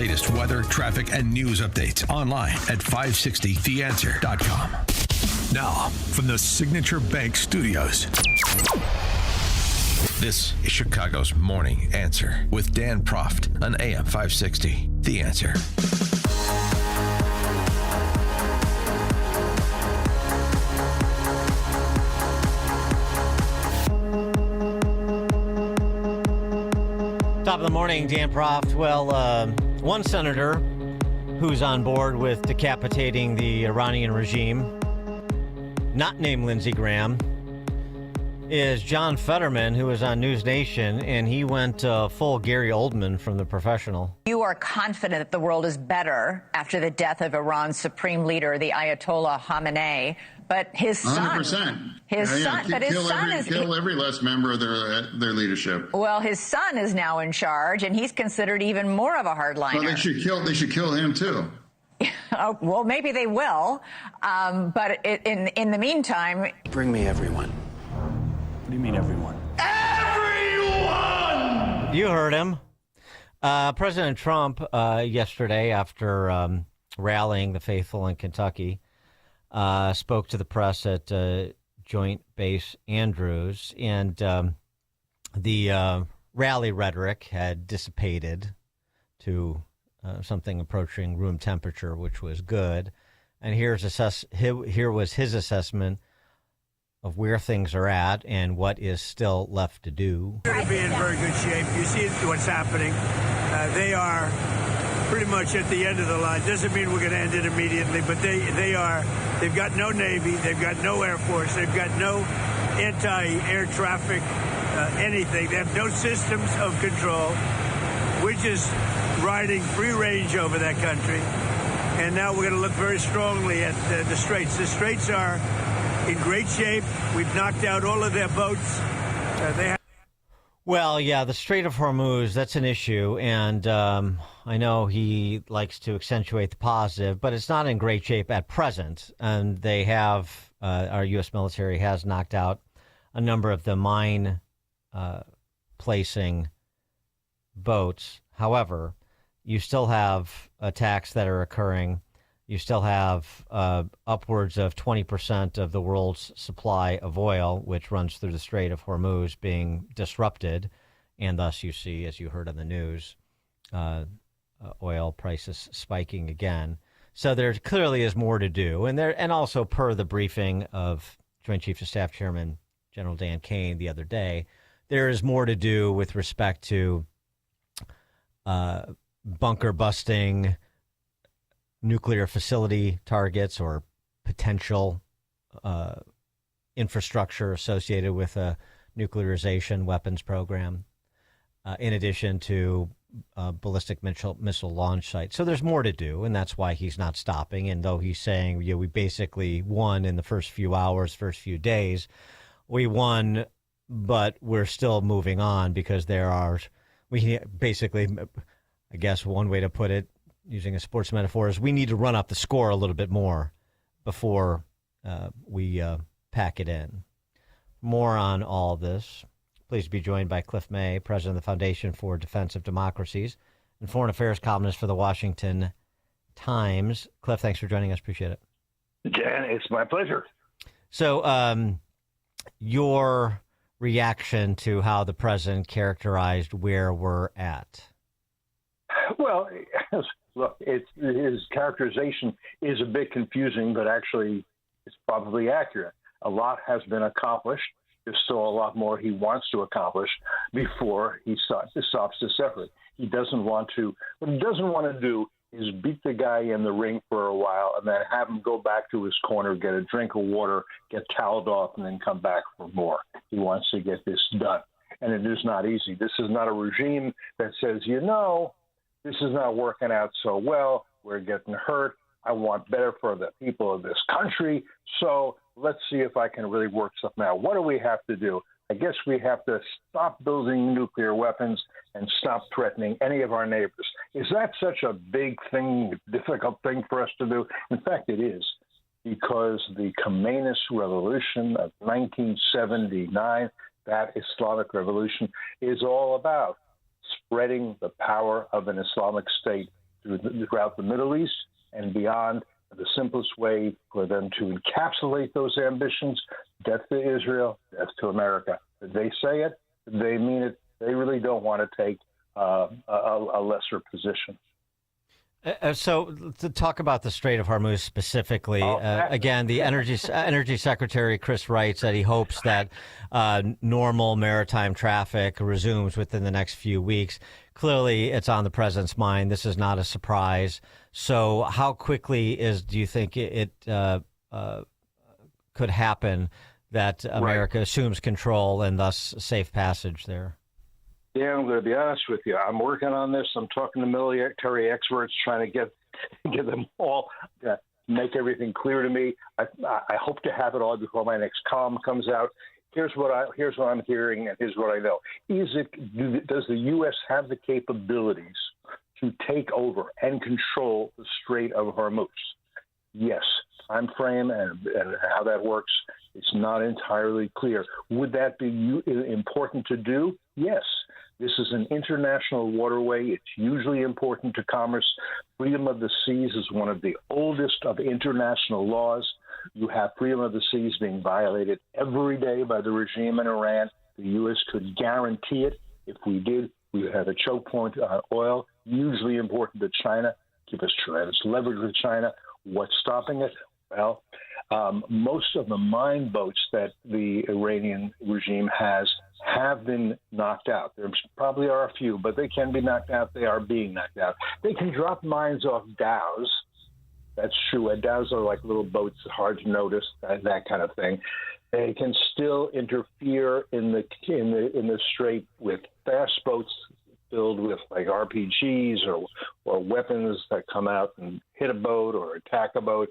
latest weather, traffic, and news updates online at 560theanswer.com. Now, from the Signature Bank Studios, this is Chicago's Morning Answer with Dan Proft on AM 560. The Answer. Top of the morning, Dan Proft. Well, one senator who's on board with decapitating the Iranian regime, not named Lindsey Graham, is John Fetterman, who was on News Nation, and he went full Gary Oldman from The Professional. You are confident that the world is better after the death of Iran's supreme leader, the Ayatollah Khamenei, but his son, 100%. Kill every last member of their leadership. Well, his son is now in charge, and he's considered even more of a hardliner. Well, they should kill him too. Oh, well, maybe they will, but in the meantime, bring me everyone. What do you mean, everyone? Everyone! You heard him. President Trump, yesterday, after rallying the faithful in Kentucky, spoke to the press at Joint Base Andrews, and the rally rhetoric had dissipated to something approaching room temperature, which was good. And here was his assessment of where things are at and what is still left to do. They're to be in very good shape. You see what's happening. They are pretty much at the end of the line. Doesn't mean we're going to end it immediately, but they've got no Navy, they've got no Air Force, they've got no anti-air traffic, anything. They have no systems of control. We're just riding free range over that country. And now we're going to look very strongly at the Straits. The Straits are in great shape. We've knocked out all of their boats. Well, yeah, the Strait of Hormuz, that's an issue, and I know he likes to accentuate the positive, but it's not in great shape at present, and they have, our U.S. military has knocked out a number of the mine-placing boats. However, you still have attacks that are occurring. You still have upwards of 20% of the world's supply of oil, which runs through the Strait of Hormuz, being disrupted. And thus you see, as you heard on the news, oil prices spiking again. So there clearly is more to do. And also per the briefing of Joint Chiefs of Staff Chairman General Dan Kane the other day, there is more to do with respect to bunker busting, nuclear facility targets, or potential infrastructure associated with a nuclearization weapons program, in addition to ballistic missile launch sites. So there's more to do, and that's why he's not stopping. And though he's saying, we basically won in the first few hours, first few days, we won, but we're still moving on because we basically, I guess one way to put it, using a sports metaphor, is we need to run up the score a little bit more before we pack it in. More on all this. Pleased to be joined by Cliff May, president of the Foundation for Defense of Democracies and foreign affairs columnist for the Washington Times. Cliff, thanks for joining us. Appreciate it. Dan, it's my pleasure. So your reaction to how the president characterized where we're at? Well, look, his characterization is a bit confusing, but actually it's probably accurate. A lot has been accomplished. There's still a lot more he wants to accomplish before he stops this effort. What he doesn't want to do is beat the guy in the ring for a while and then have him go back to his corner, get a drink of water, get toweled off, and then come back for more. He wants to get this done. And it is not easy. This is not a regime that says, this is not working out so well. We're getting hurt. I want better for the people of this country. So let's see if I can really work something out. What do we have to do? I guess we have to stop building nuclear weapons and stop threatening any of our neighbors. Is that such a big thing, difficult thing for us to do? In fact, it is, because the Communist Revolution of 1979, that Islamic revolution, is all about spreading the power of an Islamic State to throughout the Middle East and beyond. The simplest way for them to encapsulate those ambitions, death to Israel, death to America. They say it, they mean it. They really don't want to take a lesser position. So to talk about the Strait of Hormuz specifically, again, the Energy Secretary Chris Wright said he hopes that normal maritime traffic resumes within the next few weeks. Clearly, it's on the president's mind. This is not a surprise. So how quickly do you think it could happen that America assumes control and thus safe passage there? Yeah, I'm going to be honest with you. I'm working on this. I'm talking to military experts, trying to get them all make everything clear to me. I hope to have it all before my next column comes out. Here's what I'm hearing, and here's what I know. Does the U.S. have the capabilities to take over and control the Strait of Hormuz? Yes. Time frame and how that works, it's not entirely clear. Would that be important to do? Yes. This is an international waterway. It's usually important to commerce. Freedom of the seas is one of the oldest of international laws. You have freedom of the seas being violated every day by the regime in Iran. The U.S. could guarantee it. If we did, we would have a choke point on oil, usually important to China, give us tremendous leverage with China. What's stopping it? Well, most of the mine boats that the Iranian regime has have been knocked out. There probably are a few, but they can be knocked out. They are being knocked out. They can drop mines off dhows. That's true. Dhows are like little boats, hard to notice, that kind of thing. They can still interfere in the strait with fast boats filled with like RPGs or weapons that come out and hit a boat or attack a boat.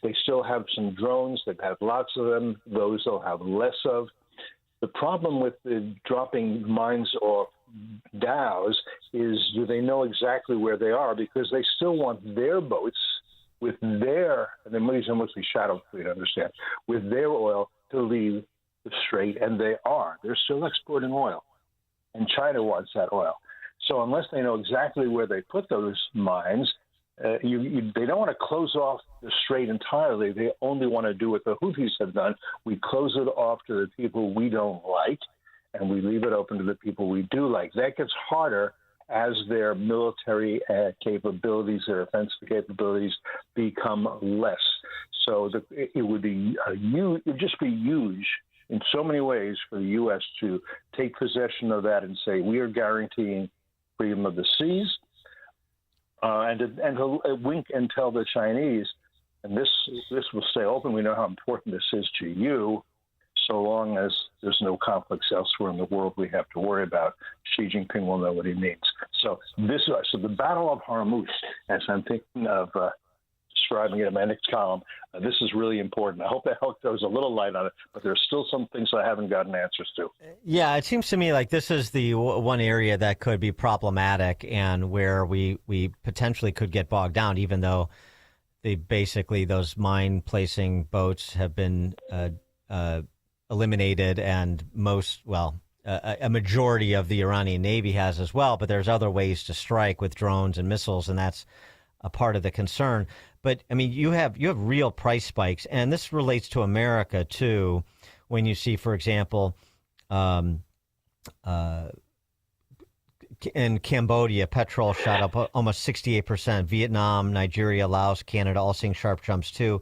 They still have some drones that have lots of them. Those they'll have less of. The problem with the dropping mines off dhows is, do they know exactly where they are? Because they still want their boats with their, and these are mostly shadow fleet, understand, with their oil to leave the strait, and they're still exporting oil, and China wants that oil. So unless they know exactly where they put those mines, they don't want to close off the strait entirely. They only want to do what the Houthis have done. We close it off to the people we don't like, and we leave it open to the people we do like. That gets harder as their military capabilities, their offensive capabilities, become less. So it would just be huge in so many ways for the U.S. to take possession of that and say, we are guaranteeing freedom of the seas, and to wink and tell the Chinese, and this will stay open. We know how important this is to you, so long as there's no conflicts elsewhere in the world we have to worry about. Xi Jinping will know what he means. So the Battle of Hormuz, as I'm thinking of describing it in my next column, this is really important. I hope that throws a little light on it, but there's still some things I haven't gotten answers to. Yeah, it seems to me like this is the one area that could be problematic and where we potentially could get bogged down, even though those mine-placing boats have been eliminated, and a majority of the Iranian Navy has as well, but there's other ways to strike with drones and missiles, and that's a part of the concern. But I mean, you have real price spikes, and this relates to America too. When you see, for example, in Cambodia, petrol shot up almost 68%. Vietnam, Nigeria, Laos, Canada, all seeing sharp jumps too.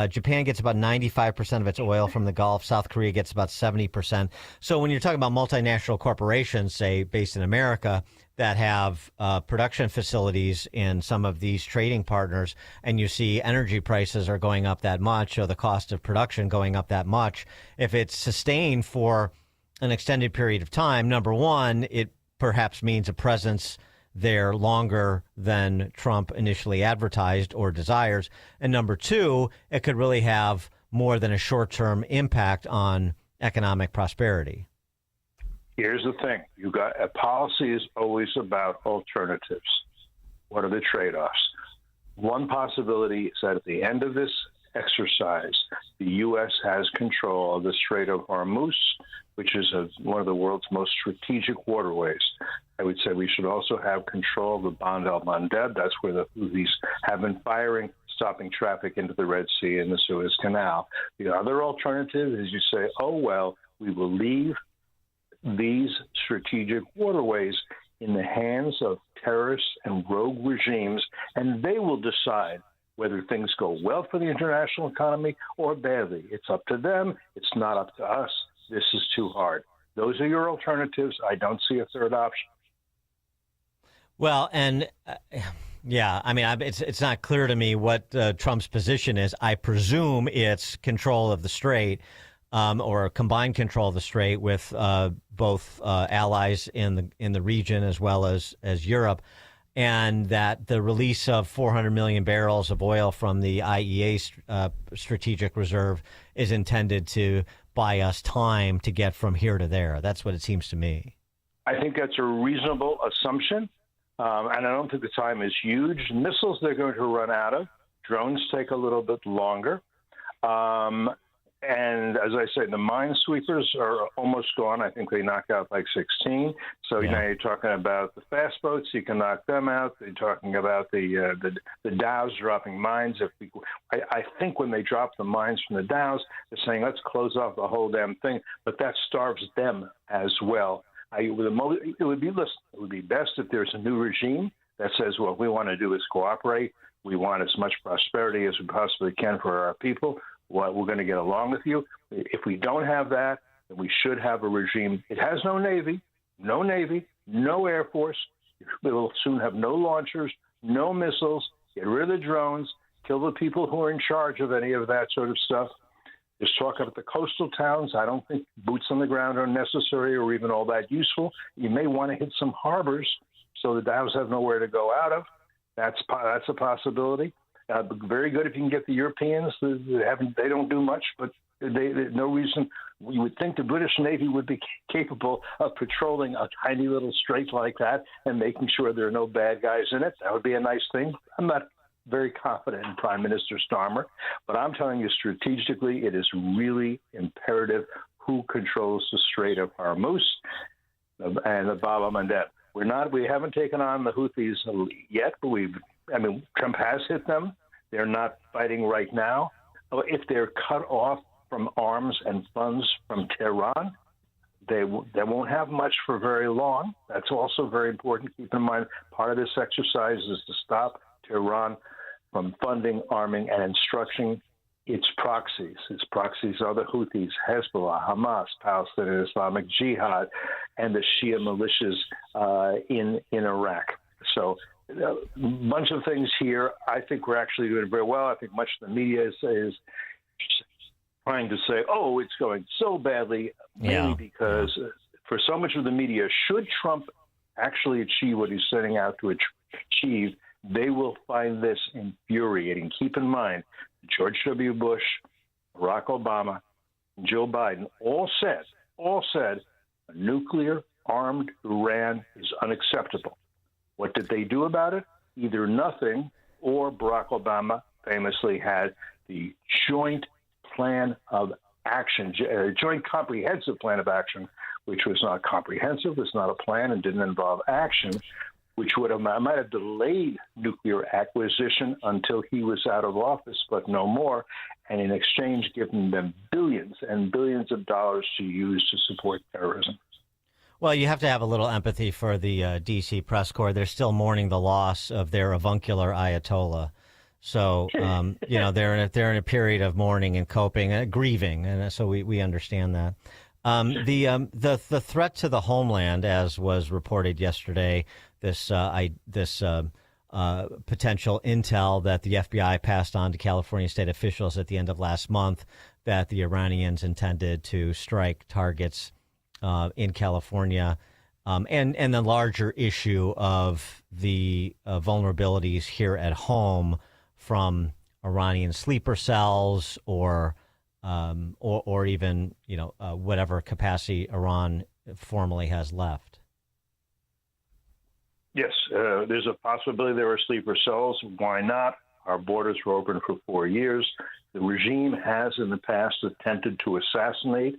Japan gets about 95% of its oil from the Gulf. South Korea gets about 70%. So when you're talking about multinational corporations, say, based in America, that have production facilities in some of these trading partners, and you see energy prices are going up that much, or the cost of production going up that much, if it's sustained for an extended period of time, number one, it perhaps means a presence there longer than Trump initially advertised or desires. And number two, it could really have more than a short-term impact on economic prosperity. Here's the thing. A policy is always about alternatives. What are the trade-offs? One possibility is that at the end of this exercise. The U.S. has control of the Strait of Hormuz, which is one of the world's most strategic waterways. I would say we should also have control of the Bab el-Mandeb. That's where the Houthis have been firing, stopping traffic into the Red Sea and the Suez Canal. The other alternative is you say, oh, well, we will leave these strategic waterways in the hands of terrorists and rogue regimes, and they will decide whether things go well for the international economy or badly. It's up to them. It's not up to us. This is too hard. Those are your alternatives. I don't see a third option. Well, and yeah, I mean, it's not clear to me what Trump's position is. I presume it's control of the strait, or combined control of the strait with both allies in the region as well as Europe, and that the release of 400 million barrels of oil from the IEA strategic reserve is intended to buy us time to get from here to there. That's what it seems to me. I think that's a reasonable assumption. And I don't think the time is huge. Missiles they're going to run out of. Drones take a little bit longer. And as I said, the minesweepers are almost gone. I think they knocked out like 16. So now you're talking about the fast boats. You can knock them out. They're talking about the dhows dropping mines. I think when they drop the mines from the dhows, they're saying, let's close off the whole damn thing. But that starves them as well. It would be best if there's a new regime that says, what we want to do is cooperate. We want as much prosperity as we possibly can for our people. We're going to get along with you. If we don't have that, then we should have a regime. It has no Navy, no Air Force. We will soon have no launchers, no missiles. Get rid of the drones. Kill the people who are in charge of any of that sort of stuff. Just talk about the coastal towns. I don't think boots on the ground are necessary or even all that useful. You may want to hit some harbors so the dhows have nowhere to go out of. That's a possibility. Very good if you can get the Europeans. They don't do much, but no reason. You would think the British Navy would be capable of patrolling a tiny little strait like that and making sure there are no bad guys in it. That would be a nice thing. I'm not very confident in Prime Minister Starmer, but I'm telling you strategically, it is really imperative who controls the Strait of Hormuz and the Bab el-Mandeb. We haven't taken on the Houthis yet, but Trump has hit them. They're not fighting right now. If they're cut off from arms and funds from Tehran, they won't have much for very long. That's also very important. Keep in mind, part of this exercise is to stop Tehran from funding, arming, and instructing its proxies. Its proxies are the Houthis, Hezbollah, Hamas, Palestinian Islamic Jihad, and the Shia militias in Iraq. So a bunch of things here. I think we're actually doing very well. I think much of the media is trying to say, oh, it's going so badly, mainly because for so much of the media, should Trump actually achieve what he's setting out to achieve, they will find this infuriating. Keep in mind, George W. Bush, Barack Obama, and Joe Biden all said a nuclear-armed Iran is unacceptable. What did they do about it? Either nothing, or Barack Obama famously had the Joint Plan of Action, Joint Comprehensive Plan of Action, which was not comprehensive, was not a plan, and didn't involve action, which might have delayed nuclear acquisition until he was out of office, but no more, and in exchange given them billions and billions of dollars to use to support terrorism. Well, you have to have a little empathy for the D.C. press corps. They're still mourning the loss of their avuncular Ayatollah. So, they're in a period of mourning and coping and grieving, and so we understand that. The threat to the homeland, as was reported yesterday, this potential intel that the FBI passed on to California state officials at the end of last month, that the Iranians intended to strike targets in California, and the larger issue of the vulnerabilities here at home from Iranian sleeper cells or even whatever capacity Iran formally has left. Yes, there's a possibility there are sleeper cells. Why not? Our borders were open for 4 years. The regime has in the past attempted to assassinate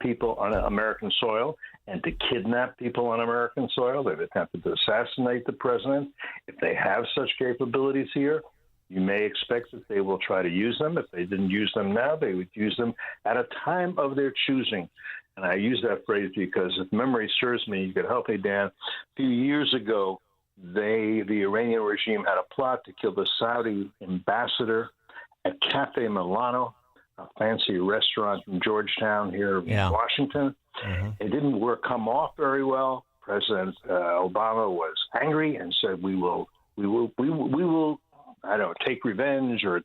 people on American soil and to kidnap people on American soil. They've attempted to assassinate the president. If they have such capabilities here, you may expect that they will try to use them. If they didn't use them now, they would use them at a time of their choosing. And I use that phrase because if memory serves me, you could help me, Dan. A few years ago, the Iranian regime had a plot to kill the Saudi ambassador at Cafe Milano, a fancy restaurant in Georgetown here in Washington. Mm-hmm. It didn't come off very well. President Obama was angry and said, "We will, I don't know, take revenge or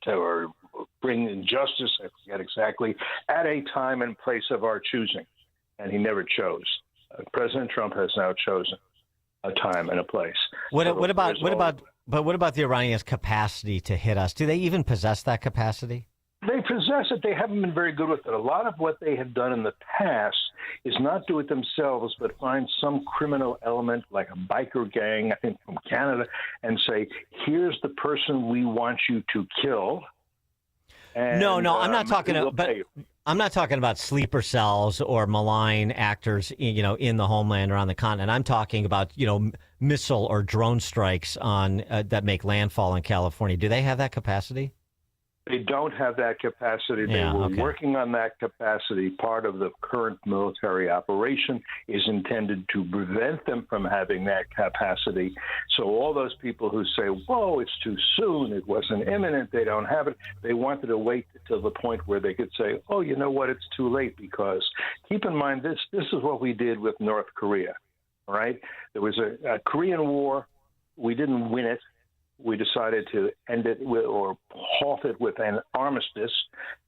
bring injustice. I forget exactly at a time and place of our choosing." And he never chose. President Trump has now chosen a time and a place. What about the Iranians' capacity to hit us? Do they even possess that capacity? They possess it. They haven't been very good with it. A lot of what they have done in the past is not do it themselves, but find some criminal element like a biker gang, I think from Canada, and say, here's the person we want you to kill. And, no, I'm not talking about. I'm not talking about sleeper cells or malign actors, in the homeland or on the continent. I'm talking about, missile or drone strikes on that make landfall in California. Do they have that capacity? They don't have that capacity. They were working on that capacity. Part of the current military operation is intended to prevent them from having that capacity. So all those people who say, whoa, it's too soon, it wasn't imminent, they don't have it, they wanted to wait till the point where they could say, oh, you know what, it's too late. Because keep in mind, this is what we did with North Korea, all right? There was a Korean War. We didn't win it. We decided to end it or halt it with an armistice.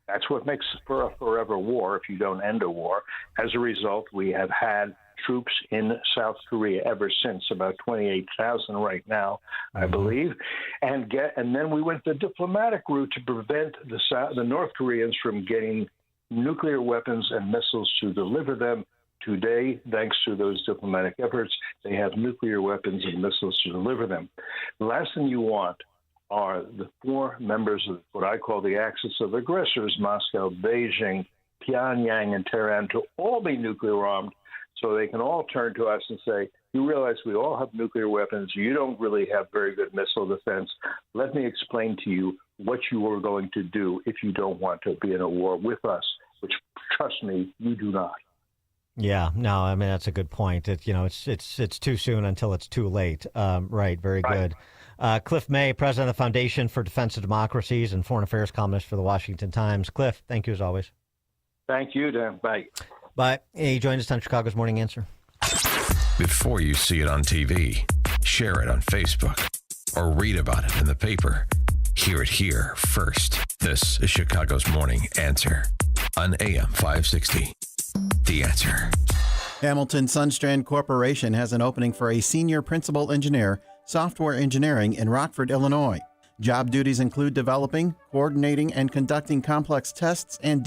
That's what makes for a forever war if you don't end a war. As a result, we have had troops in South Korea ever since, about 28,000 right now, I believe. And then we went the diplomatic route to prevent the North Koreans from getting nuclear weapons and missiles to deliver them. Today, thanks to those diplomatic efforts, they have nuclear weapons and missiles to deliver them. The last thing you want are the four members of what I call the axis of aggressors, Moscow, Beijing, Pyongyang, and Tehran, to all be nuclear armed so they can all turn to us and say, you realize we all have nuclear weapons. You don't really have very good missile defense. Let me explain to you what you are going to do if you don't want to be in a war with us, which, trust me, you do not. Yeah, no, I mean, that's a good point. It's too soon until it's too late. Right. Very good. Cliff May, president of the Foundation for Defense of Democracies and foreign affairs columnist for the Washington Times. Cliff, thank you as always. Thank you, Dan. Bye. Bye. He joined us on Chicago's Morning Answer. Before you see it on TV, share it on Facebook, or read about it in the paper. Hear it here first. This is Chicago's Morning Answer on AM 560. The Answer. Hamilton Sundstrand Corporation has an opening for a senior principal engineer, software engineering in Rockford, Illinois. Job duties include developing, coordinating, and conducting complex tests and